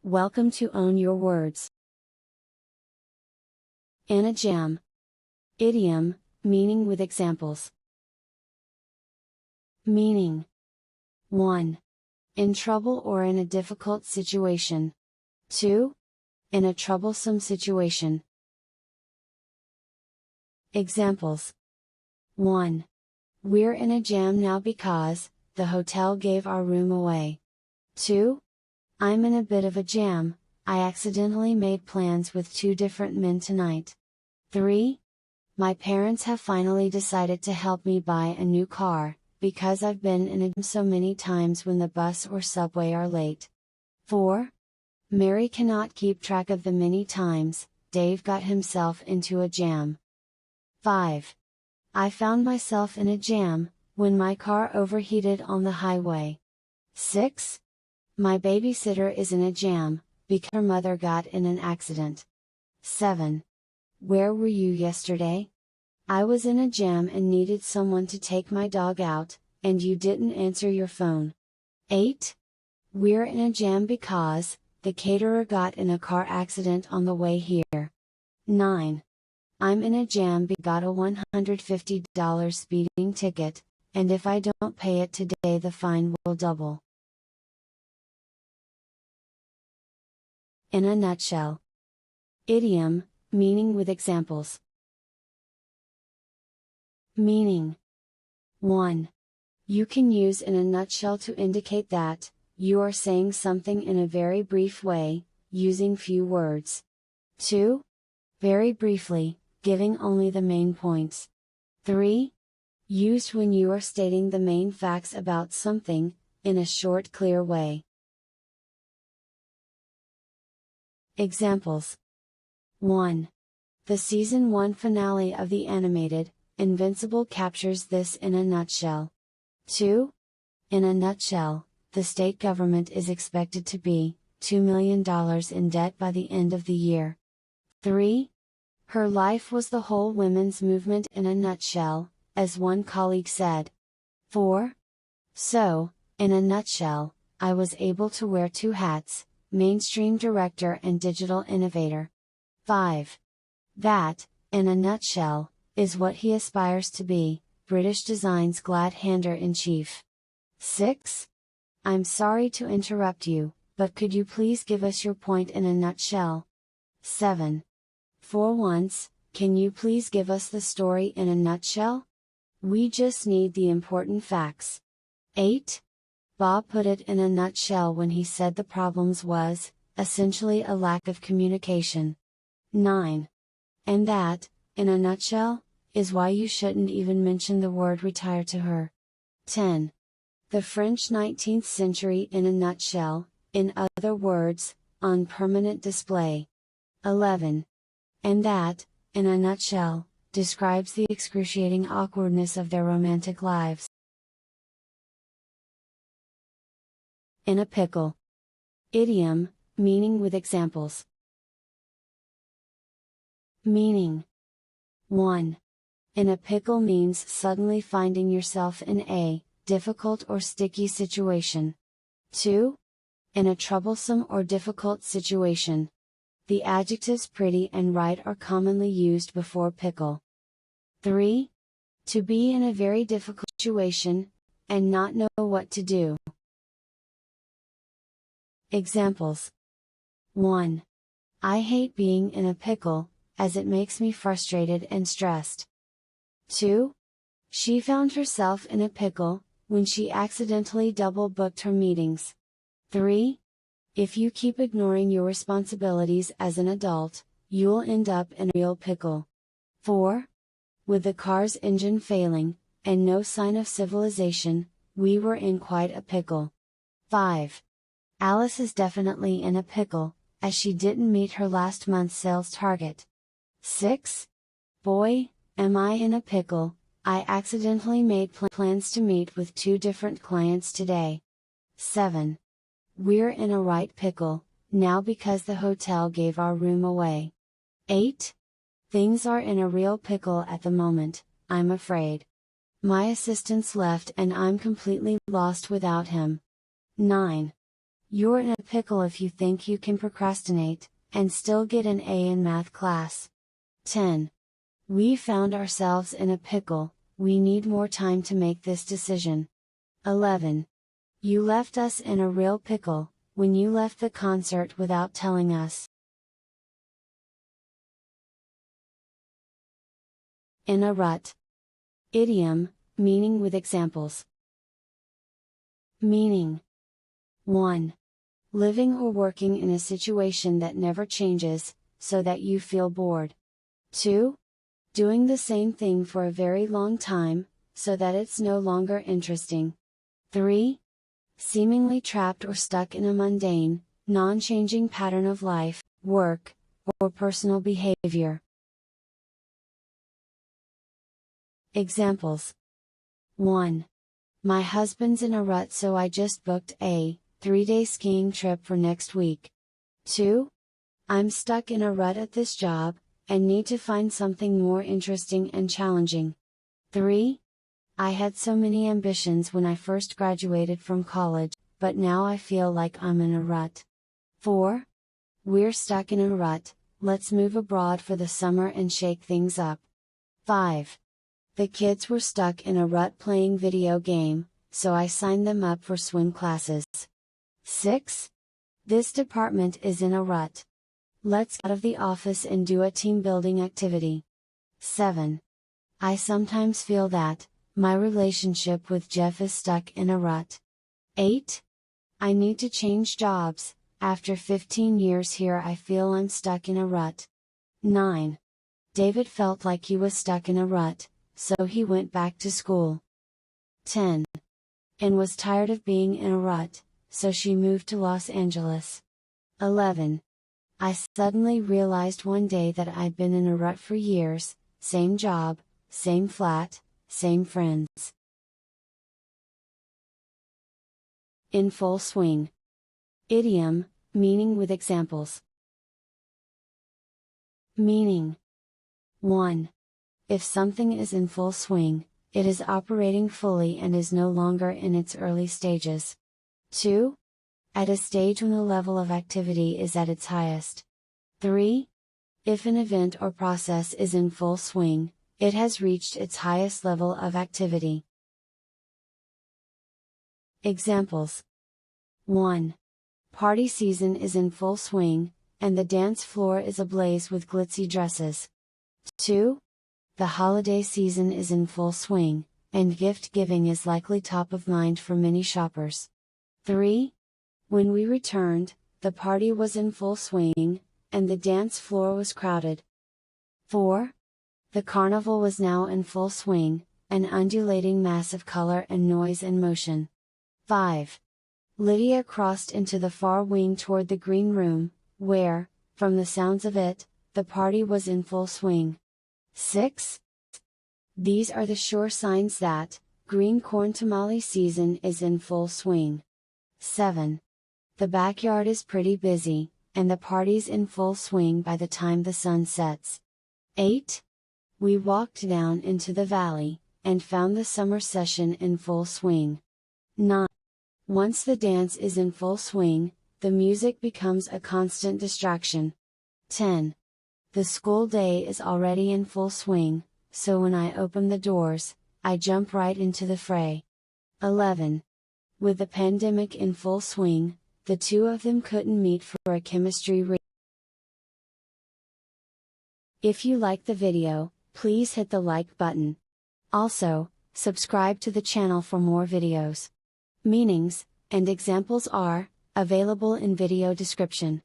Welcome to Own Your Words. In a jam. Idiom, meaning with examples. Meaning. 1. In trouble or in a difficult situation. 2. In a troublesome situation. Examples. 1. We're in a jam now because the hotel gave our room away. 2. I'm in a bit of a jam, I accidentally made plans with 2 different men tonight. 3. My parents have finally decided to help me buy a new car, because I've been in a jam so many times when the bus or subway are late. 4. Mary cannot keep track of the many times Dave got himself into a jam. 5. I found myself in a jam when my car overheated on the highway. 6. My babysitter is in a jam because her mother got in an accident. 7. Where were you yesterday? I was in a jam and needed someone to take my dog out, and you didn't answer your phone. 8. We're in a jam because the caterer got in a car accident on the way here. 9. I'm in a jam because I got a $150 speeding ticket, and if I don't pay it today the fine will double. In a nutshell. Idiom, meaning with examples. Meaning. 1. You can use in a nutshell to indicate that you are saying something in a very brief way, using few words. 2. Very briefly, giving only the main points. 3. Used when you are stating the main facts about something, in a short, clear way. Examples. 1. The Season 1 finale of the animated Invincible captures this in a nutshell. 2. In a nutshell, the state government is expected to be $2 million in debt by the end of the year. 3. Her life was the whole women's movement in a nutshell, as one colleague said. 4. So, in a nutshell, I was able to wear 2 hats, mainstream director and digital innovator. 5. That, in a nutshell, is what he aspires to be, British Design's Glad-Hander-in-Chief. 6. I'm sorry to interrupt you, but could you please give us your point in a nutshell? 7. For once, can you please give us the story in a nutshell? We just need the important facts. 8. Bob put it in a nutshell when he said the problems was, essentially a lack of communication. 9. And that, in a nutshell, is why you shouldn't even mention the word retire to her. 10. The French 19th century in a nutshell, in other words, on permanent display. 11. And that, in a nutshell, describes the excruciating awkwardness of their romantic lives. In a pickle. Idiom, meaning with examples. Meaning. 1. In a pickle means suddenly finding yourself in a difficult or sticky situation. 2. In a troublesome or difficult situation. The adjectives pretty and right are commonly used before pickle. 3. To be in a very difficult situation, and not know what to do. Examples. 1. I hate being in a pickle, as it makes me frustrated and stressed. 2. She found herself in a pickle, when she accidentally double-booked her meetings. 3. If you keep ignoring your responsibilities as an adult, you'll end up in a real pickle. 4. With the car's engine failing, and no sign of civilization, we were in quite a pickle. 5. Alice is definitely in a pickle, as she didn't meet her last month's sales target. 6. Boy, am I in a pickle, I accidentally made plans to meet with 2 different clients today. 7. We're in a right pickle, now because the hotel gave our room away. 8. Things are in a real pickle at the moment, I'm afraid. My assistant's left and I'm completely lost without him. 9. You're in a pickle if you think you can procrastinate, and still get an A in math class. 10. We found ourselves in a pickle, we need more time to make this decision. 11. You left us in a real pickle, when you left the concert without telling us. In a rut. Idiom, meaning with examples. Meaning. 1. Living or working in a situation that never changes, so that you feel bored. 2. Doing the same thing for a very long time, so that it's no longer interesting. 3. Seemingly trapped or stuck in a mundane, non-changing pattern of life, work, or personal behavior. Examples. 1. My husband's in a rut, so I just booked a 3-day skiing trip for next week. 2. I'm stuck in a rut at this job, and need to find something more interesting and challenging. 3. I had so many ambitions when I first graduated from college, but now I feel like I'm in a rut. 4. We're stuck in a rut, let's move abroad for the summer and shake things up. 5. The kids were stuck in a rut playing video game, so I signed them up for swim classes. 6. This department is in a rut. Let's get out of the office and do a team building activity. 7. I sometimes feel that, my relationship with Jeff is stuck in a rut. 8. I need to change jobs, after 15 years here I feel I'm stuck in a rut. 9. David felt like he was stuck in a rut, so he went back to school. 10. Anne was tired of being in a rut, so she moved to Los Angeles. 11. I suddenly realized one day that I'd been in a rut for years, same job, same flat, same friends. In full swing. Idiom, meaning with examples. Meaning. 1. If something is in full swing, it is operating fully and is no longer in its early stages. 2. At a stage when the level of activity is at its highest. 3. If an event or process is in full swing, it has reached its highest level of activity. Examples. 1. Party season is in full swing, and the dance floor is ablaze with glitzy dresses. 2. The holiday season is in full swing, and gift giving is likely top of mind for many shoppers. 3. When we returned, the party was in full swing, and the dance floor was crowded. 4. The carnival was now in full swing, an undulating mass of color and noise and motion. 5. Lydia crossed into the far wing toward the green room, where, from the sounds of it, the party was in full swing. 6. These are the sure signs that, green corn tamale season is in full swing. 7. The backyard is pretty busy, and the party's in full swing by the time the sun sets. 8. We walked down into the valley, and found the summer session in full swing. 9. Once the dance is in full swing, the music becomes a constant distraction. 10. The school day is already in full swing, so when I open the doors, I jump right into the fray. 11. With the pandemic in full swing, the two of them couldn't meet for a chemistry reading. If you like the video, please hit the like button. Also, subscribe to the channel for more videos. Meanings, and examples are available in video description.